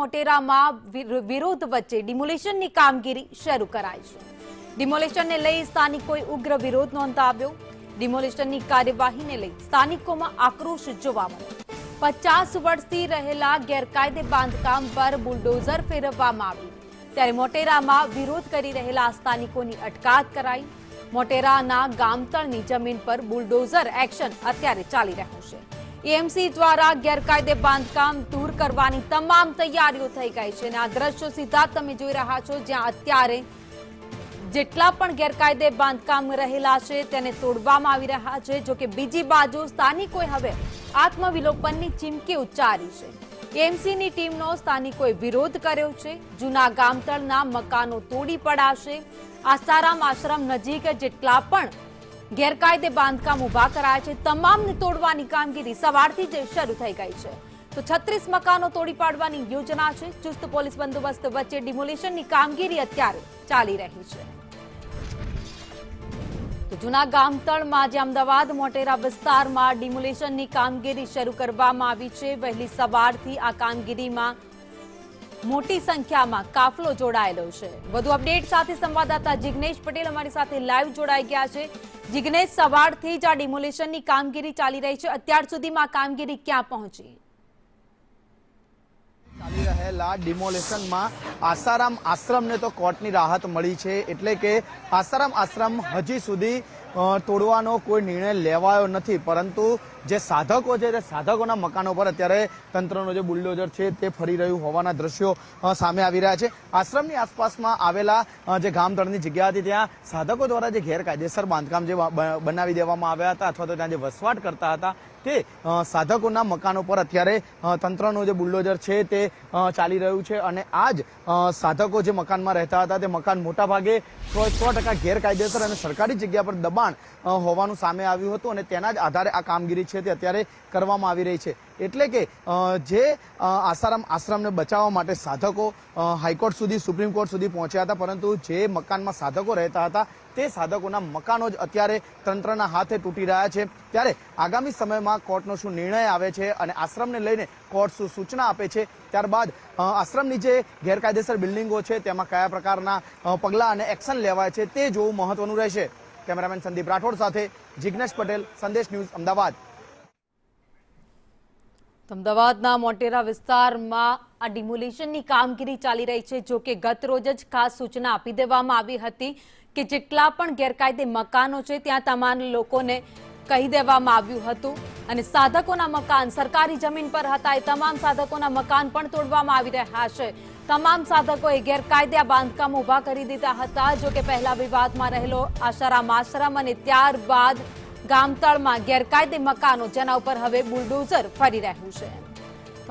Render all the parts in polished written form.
મોટેરામાં વિરોધ વચ્ચે ડિમોલિશનની કામગીરી શરૂ કરાઈ છે। ડિમોલિશનને લઈ સ્થાનિકોએ ઉગ્ર વિરોધ નોંધાવ્યો। ડિમોલિશનની કાર્યવાહીને લઈ સ્થાનિકોમાં આક્રોશ જોવા મળ્યો। 50 વર્ષથી રહેલા ગેરકાયદે બાંધકામ પર બુલડોઝર ફેરવવામાં આવ્યું ત્યારે મોટેરામાં વિરોધ કરી રહેલા સ્થાનિકોની અટકાયત કરાઈ। મોટેરાના ગામતળની જમીન પર બુલડોઝર એક્શન અત્યારે ચાલી રહ્યું છે। એએમસી દ્વારા ગેરકાયદે બાંધકામ દૂર કરવાની તમામ તૈયારીઓ થઈ ગઈ છે અને આ દ્રશ્યો સીધા તમે જોઈ રહ્યા છો જ્યાં અત્યારે જેટલા પણ ગેરકાયદે બાંધકામ રહેલા છે તેને તોડવામાં આવી રહ્યા છે। જો કે બીજી બાજુ સ્થાનિકોએ હવે આત્મવિલોપનની ચીમકી ઉચ્ચારી છે। એએમસીની ટીમનો સ્થાનિકોએ વિરોધ કર્યો છે। જૂના ગામતળના મકાનો તોડી પડાશે। આસારામ આશ્રમ નજીક જેટલા પણ ગેરકાયદે બાંધકામ ઉભા કરાયા છે તમામને તોડવાની કામગીરી સવારથી જ શરૂ થઈ ગઈ છે। તો 36 મકાનો તોડી પાડવાની યોજના છે। ચુસ્ત પોલીસ બંદોબસ્ત વચ્ચે ડિમોલિશનની કામગીરી અત્યારે ચાલી રહી છે। તો જૂના ગામતળમાં જે અમદાવાદ મોટેરા વિસ્તારમાં ડિમોલિશનની કામગીરી શરૂ કરવામાં આવી છે। વહેલી સવારથી આ કામગીરીમાં મોટી સંખ્યામાં કાફલો જોડાયેલો છે। વધુ અપડેટ સાથે સંવાદદાતા જિગ્નેશ પટેલ અમારી સાથે લાઈવ જોડાઈ ગયા છે। જિગ્નેશ, સવારથી જ આ ડિમોલિશનની કામગીરી ચાલી રહી છે, અત્યાર સુધીમાં કામગીરી ક્યાં પહોંચી? ચાલી રહેલા ડિમોલિશનમાં આસારામ આશ્રમને તો કોર્ટની રાહત મળી છે, એટલે કે આસારામ આશ્રમ હજી સુધી તોડવાનો કોઈ નિર્ણય લેવાયો નથી, પરંતુ જે સાધકો છે તે સાધકોના મકાનો પર અત્યારે તંત્રનો જે બુલડોઝર છે તે ફરી રહ્યું હોવાના દ્રશ્યો સામે આવી રહ્યા છે। આશ્રમની આસપાસમાં આવેલા જે ગામતળની જગ્યા હતી ત્યાં સાધકો દ્વારા જે ગેરકાયદેસર બાંધકામ જે બનાવી દેવામાં આવ્યા હતા અથવા તો ત્યાં જે વસવાટ કરતા હતા તે સાધકોના મકાનો પર અત્યારે તંત્રનું જે બુલડોઝર છે તે ચાલી રહ્યું છે અને આજ સાધકો જે મકાનમાં રહેતા હતા તે મકાન મોટાભાગે 100% ગેરકાયદેસર અને સરકારી જગ્યા પર દબાણ હોવાનું સામે આવ્યું હતું અને તેના જ આધારે આ કામગીરી છે તે અત્યારે કરવામાં આવી રહી છે। એટલે કે જે આસારામ આશ્રમને બચાવવા માટે સાધકો હાઈકોર્ટ સુધી, સુપ્રીમ કોર્ટ સુધી પહોંચ્યા હતા, પરંતુ જે મકાનમાં સાધકો રહેતા હતા તે સાધકોના મકાનો જ અત્યારે તંત્રના હાથે તૂટી રહ્યા છે। ત્યારે આગામી સમયમાં કોર્ટનો શું નિર્ણય આવે છે અને આશ્રમને લઈને કોર્ટ શું સૂચના આપે છે, ત્યારબાદ આશ્રમની જે ગેરકાયદેસર બિલ્ડિંગો છે તેમાં કયા પ્રકારના પગલાં અને એક્શન લેવાય છે તે જોવું મહત્વનું રહેશે। કેમેરામેન સંદીપ રાઠોડ સાથે જિગ્નેશ પટેલ, સંદેશ ન્યૂઝ, અમદાવાદ। અમદાવાદના મોટેરા વિસ્તારમાં આ ડિમોલિશનની કામગીરી ચાલી રહી છે। જો કે ગત રોજ જ ખાસ સૂચના આપી દેવામાં આવી હતી કે જેટલા પણ ગેરકાયદે મકાનો છે ત્યાં તમામ લોકોને કહી દેવામાં આવ્યું હતું અને સાધકોના મકાન સરકારી જમીન પર હતા એ તમામ સાધકોના મકાન પણ તોડવામાં આવી રહ્યા છે। તમામ સાધકોએ ગેરકાયદે બાંધકામ ઉભા કરી દીધા હતા। જો કે પહેલા વિવાદમાં રહેલો આસારામ આશ્રમ અને ત્યારબાદ ગામતળમાં ગેરકાયદે મકાનો જેના ઉપર હવે બુલડોઝર ફરી રહ્યું છે।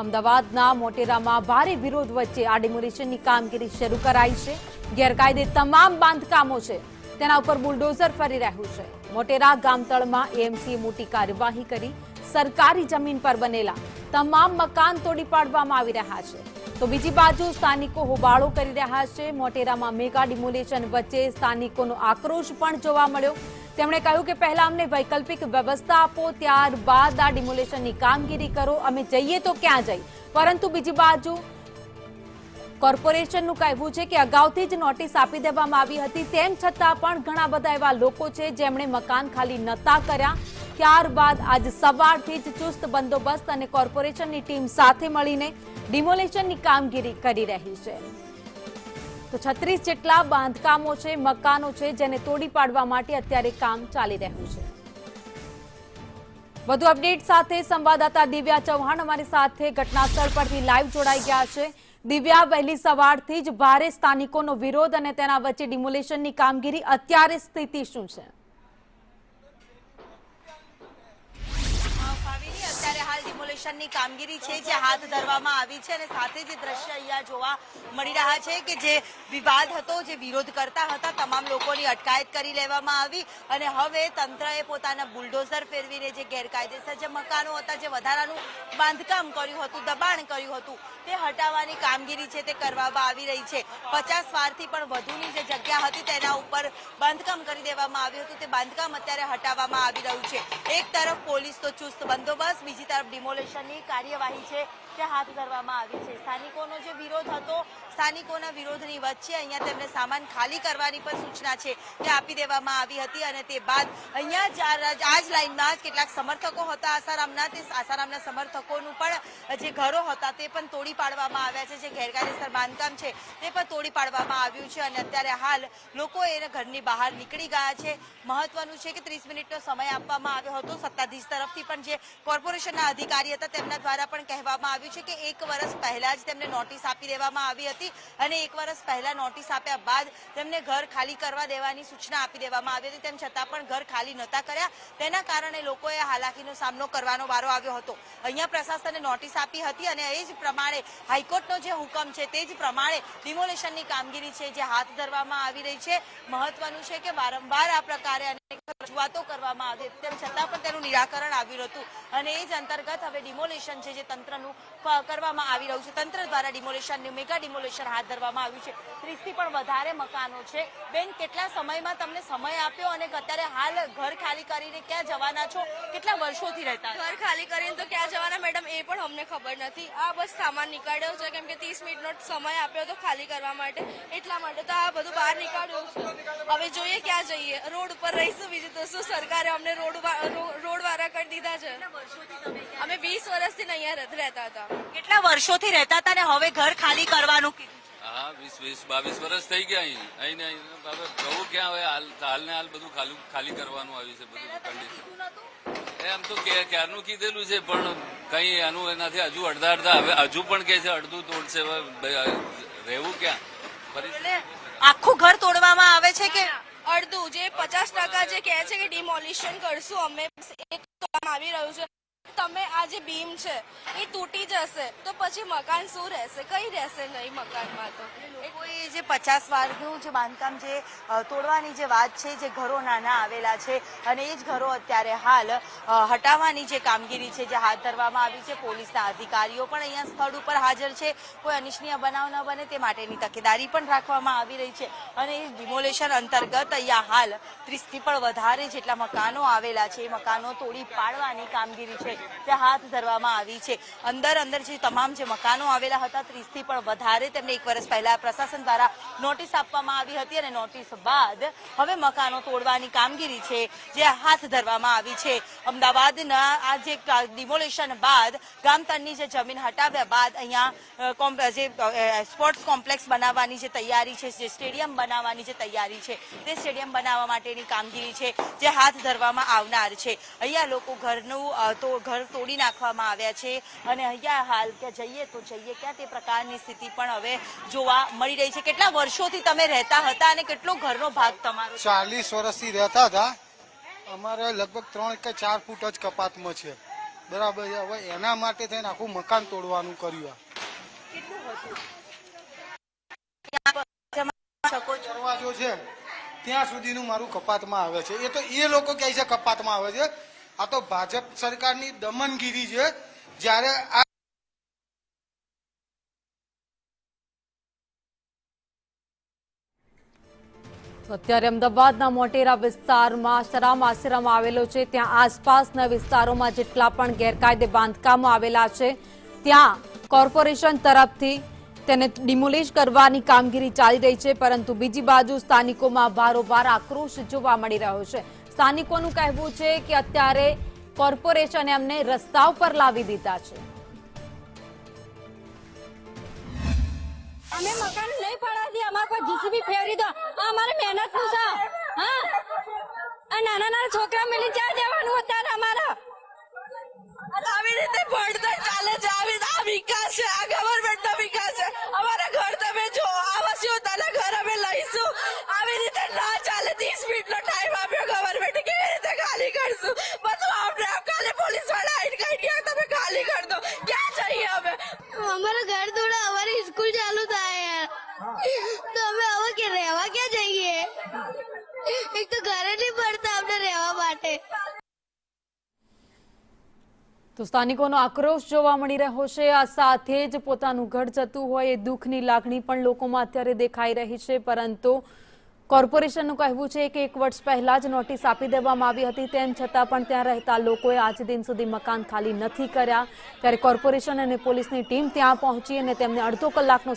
અમદાવાદના મોટેરામાં ભારે વિરોધ વચ્ચે આ ડિમોલિશનની કામગીરી શરૂ કરાઈ છે। ગેરકાયદે તમામ બાંધકામો છે તેના ઉપર બુલડોઝર ફરી રહ્યું છે। મોટેરા ગામતળમાં એએમસીએ મોટી કાર્યવાહી કરી સરકારી જમીન પર બનેલા તમામ મકાન તોડી પાડવામાં આવી રહ્યા છે। તો બીજી બાજુ સ્થાનિકો હોબાળો કરી રહ્યા છે। મોટેરામાં મેગા ડિમોલિશન વચ્ચે સ્થાનિકોનો આક્રોશ પણ જોવા મળ્યો। તેમણે કહ્યું કે પહેલા અમને વૈકલ્પિક વ્યવસ્થા આપો, ત્યારબાદ આ ડિમોલિશનની કામગીરી કરો, અમે જઈએ તો ક્યાં જઈએ। પરંતુ બીજી બાજુ કોર્પોરેશનનું કહેવું છે કે અગાઉથી જ નોટિસ આપી દેવામાં આવી હતી, તેમ છતાં પણ ઘણા બધા એવા લોકો છે જેમણે મકાન ખાલી નહોતા કર્યા। ત્યારબાદ આજ સવારથી જ ચુસ્ત બંદોબસ્ત અને કોર્પોરેશનની ટીમ સાથે મળીને ડિમોલિશનની કામગીરી કરી રહી છે। તો 36 જેટલા બાંધકામો છે, મકાનો છે જેને તોડી પાડવા માટે અત્યારે કામ ચાલી રહ્યું છે। વધુ અપડેટ સાથે સંવાદદાતા દિવ્યા ચૌહાણ અમારી સાથે ઘટના સ્થળ પરથી લાઈવ જોડાઈ ગયા છે। દિવ્યા, વહેલી સવારથી જ ભારે સ્થાનિકોનો વિરોધ અને તેના વચ્ચે ડિમોલિશનની કામગીરી, અત્યારે સ્થિતિ શું છે? અત્યારે હાલ ડિમોલિશનની કામગીરી છે જે હાથ ધરવામાં આવી છે અને સાથે જે દ્રશ્ય અહીંયા જોવા મળી રહ્યા છે કે જે વિવાદ હતો, જે વિરોધ કરતા હતા, તમામ લોકોની અટકાયત કરી લેવામાં આવી અને હવે તંત્રએ પોતાના બુલડોઝર ફેરવીને જે ગેરકાયદેસર જે મકાનો હતા, જે વધારાનું બાંધકામ કર્યું હતું, દબાણ કર્યું હતું, તે હટાવવાની કામગીરી છે તે કરવામાં આવી રહી છે। 50 વારથી પણ વધુની જે જગ્યા હતી તેના ઉપર બાંધકામ કરી દેવામાં આવ્યું હતું, તે બાંધકામ અત્યારે હટાવવામાં આવી રહ્યું છે। એક તરફ પોલીસ તો ચુસ્ત બંદોબસ્ત, બીજી તરફ ડિમોલિશન ડિમોલેશનની કાર્યવાહી છે તે હાથ ધરવામાં આવી છે. સ્થાનિકોનો જે વિરોધ હતો, સ્થાનિકોના વિરોધની વચ્ચે અહીંયા તેમને સામાન ખાલી કરવાની પણ સૂચના છે તે આપી દેવામાં આવી હતી અને તે બાદ અહીંયા આ જ લાઈનમાં જ કેટલાક સમર્થકો હતા આસારામના, તે આસારામના સમર્થકોનું પણ જે ઘરો હતા તે પણ તોડી પાડવામાં આવ્યા છે. જે ગેરકાયદેસર બાંધકામ છે તે પણ તોડી પાડવામાં આવ્યું છે અને અત્યારે હાલ લોકો એ ઘરની બહાર નીકળી ગયા છે. મહત્વનું છે કે 30 મિનિટનો સમય આપવામાં આવ્યો હતો. સત્તાધીશ તરફથી પણ જે કોર્પોરેશનના અધિકારી હતા તેમના દ્વારા પણ કહેવામાં આવ્યું છે કે 1 વર્ષ પહેલા જ તેમને નોટિસ આપી દેવામાં આવી હતી અને 1 વર્ષ પહેલા નોટિસ આપ્યા બાદ તેમને ઘર ખાલી કરવા દેવાની સૂચના આપી દેવામાં આવી હતી. તેમ છતાં પણ ઘર ખાલી નહોતા કર્યા. તેના કારણે લોકોએ હાલાકીનો સામનો કરવાનો વારો આવ્યો હતો. અહીંયા પ્રશાસને નોટિસ આપી હતી અને એ જ પ્રમાણે હાઈકોર્ટનો જે હુકમ છે તે જ પ્રમાણે ડિમોલેશનની કામગીરી છે જે હાથ ધરવામાં આવી રહી છે. મહત્વનું છે કે વારંવાર આ પ્રકારે અનેક રજૂઆતો કરવામાં આવી તેમ છતાં પણ તેનું નિરાકરણ આવ્યું હતું અને એ જ અંતર્ગત હવે ડિમોલેશન છે જે તંત્રનું કરવામાં આવી રહ્યું છે. તંત્ર દ્વારા ડિમોલેશનનું મેગા ડિમોલેશન હાથ ધરવામાં આવ્યું છે. 30 થી પણ વધારે મકાનો છે. બેન, કેટલા સમયમાં તમને સમય આપ્યો અને અત્યારે હાલ ઘર ખાલી કરીને ક્યાં જવાના છો? કેટલા વર્ષોથી રહેતા? ઘર ખાલી કરીને તો ક્યાં જવાના મેડમ એ પણ અમને ખબર નથી. આ બસ સામાન નીકાળ્યો છે કેમ કે 30 મિનિટનો સમય આપ્યો તો ખાલી કરવા માટે, એટલા માટે તો આ બધું બહાર નીકાળ્યું છે. હવે જોઈએ ક્યાં જઈએ. રોડ ઉપર રહીશું, બીજું તો શું. સરકારે અમને રોડ વાળા કરી દીધા છે. અમે 20 વર્ષથી અહીંયા રહેતા હતા. કેટલા વર્ષોથી રહેતા હતા ને હવે ઘર ખાલી કરવાનું કીધું? હા, 20-22 વર્ષ થઈ ગયા અહીં. હવે કહું ક્યાં હવે હાલ ને હાલ બધું ખાલી કરવાનું આવ્યું છે બધું કન્ડિશન. એમ તો ક્યારનું કીધેલું છે પણ કઈ એનું એનાથી હજુ અડધા હવે હજુ પણ કે છે અડધું તોડશે. રહેવું ક્યાં? આખું ઘર તોડવામાં આવે છે કે અડધું? જે 50% જે કહે છે કે ડિમોલિશન કરશું અમે, એક કામ આવી રહ્યું છે. તમે આ જે બીમ છે એ તૂટી જશે તો પછી મકાન શું રહેશે? કઈ રહેશે નહીં મકાનમાં. તો લોકોએ જે 50 વારનું જે બાંધકામ જે તોડવાની જે વાત છે, જે ઘરો નાના આવેલા છે અને એ જ ઘરો અત્યારે હાલ હટાવવાની જે કામગીરી છે જે હાથ ધરવામાં આવી છે. પોલીસના અધિકારીઓ પણ અહીંયા સ્થળ ઉપર હાજર છે. કોઈ અનિચ્છનીય બનાવ ન બને તે માટેની તકેદારી પણ રાખવામાં આવી રહી છે અને એ ડિમોલેશન અંતર્ગત અહીંયા હાલ 30 થી પણ વધારે જેટલા મકાનો આવેલા છે એ મકાનો તોડી પાડવાની કામગીરી છે તે હાથ ધરવામાં આવી છે. અંદર જે તમામ જે મકાનો આવેલા હતા 30 થી પણ વધારે તેમને 1 વર્ષ પહેલા પ્રશાસન દ્વારા નોટિસ આપવામાં આવી હતી અને નોટિસ બાદ હવે મકાનો તોડવાની કામગીરી છે જે હાથ ધરવામાં આવી છે. અમદાવાદના આ જે ડિમોલેશન બાદ ગામતળની જે જમીન હટાવ્યા બાદ અહીંયા જે સ્પોર્ટ્સ કોમ્પ્લેક્સ બનાવવાની જે તૈયારી છે, જે સ્ટેડિયમ બનાવવાની જે તૈયારી છે તે સ્ટેડિયમ બનાવવા માટેની કામગીરી છે જે હાથ ધરવામાં આવનાર છે. અહીંયા લોકો ઘર તોડી નાખવામાં આવ્યા છે અને અહીંયા હાલ કે જઈએ તો જઈએ ક્યાં તે પ્રકારની સ્થિતિ પણ હવે જોવા મળી રહી છે. કેટલા વર્ષોથી તમે રહેતા હતા અને કેટલો ઘરનો ભાગ તમારો? 40 વર્ષથી રહેતા હતા. અમારે લગભગ 3 કે 4 ફૂટ જ કપાતમાં છે. બરાબર છે. હવે એના માટે થઈને આખું મકાન તોડવાનું કર્યું. દરવાજો છે ત્યાં સુધીનું મારું કપાતમાં આવે છે. એ તો એ લોકો કહે છે કપાતમાં આવે છે. આ તો ભાજપ સરકારની દમનગીરી છે. જ્યારે આ અત્યારે અમદાવાદના મોટેરા વિસ્તારમાં આશ્રમ આવેલો છે. ત્યાં આસપાસના વિસ્તારોમાં જેટલા પણ ગેરકાયદે બાંધકામો આવેલા છે ત્યાં કોર્પોરેશન તરફથી તેને ડિમોલિશ કરવાની કામગીરી ચાલી રહી છે, પરંતુ બીજી બાજુ સ્થાનિકોમાં ભારોભાર આક્રોશ જોવા મળી રહ્યો છે. સ્થાનિકોનું કહેવું છે કે અત્યારે કોર્પોરેશને એમને રસ્તા ઉપર લાવી દીધા છે. અમે મકાન નહીં પડાતી, અમારે કોઈ જીસીબી ફેરવી દો. અમારે મહેનત નું છે. હા, આ નાના નાના છોકરા મેલી ક્યાં જવાનું અત્યારે અમારે? આવી રીતે ભણતર ચાલે છે. આ વિકાસ છે, આ ગવર્મેન્ટ નો વિકાસ છે. અમારા ઘર તમે જો આવાસ યોજનાના ઘર અમે લઈશું. આવી રીતે ના ચાલે. 30 મિનિટનો ટાઈમ આપ્યો ગવર્મેન્ટ, કેવી રીતે ખાલી કરશું? બધું આપણે કાલે પોલીસ વાળા આઈને કહી ગયા તમે ખાલી કરી દો. ક્યાં જઈએ અમે? અમારા ઘર થોડા અમારી સ્કૂલ ચાલુ થાય તો અમે હવે કે રહેવા ક્યાં જઈએ? એક તો ઘરે નહીં પડતા અમને રહેવા માટે. તો સ્થાનિકોનો આક્રોશ જોવા મળી રહ્યો છે. આ સાથે જ પોતાનું ઘર જતું હોય એ દુઃખની લાગણી પણ લોકોમાં અત્યારે દેખાઈ રહી છે, પરંતુ કોર્પોરેશનનું કહેવું છે કે 1 વર્ષ પહેલા જ નોટિસ આપી દેવામાં આવી હતી, તેમ છતાં પણ ત્યાં રહેતા લોકોએ આજ દિન સુધી મકાન ખાલી નથી કર્યા. ત્યારે કોર્પોરેશન અને પોલીસની ટીમ ત્યાં પહોંચી અને તેમને અડધો કલાકનો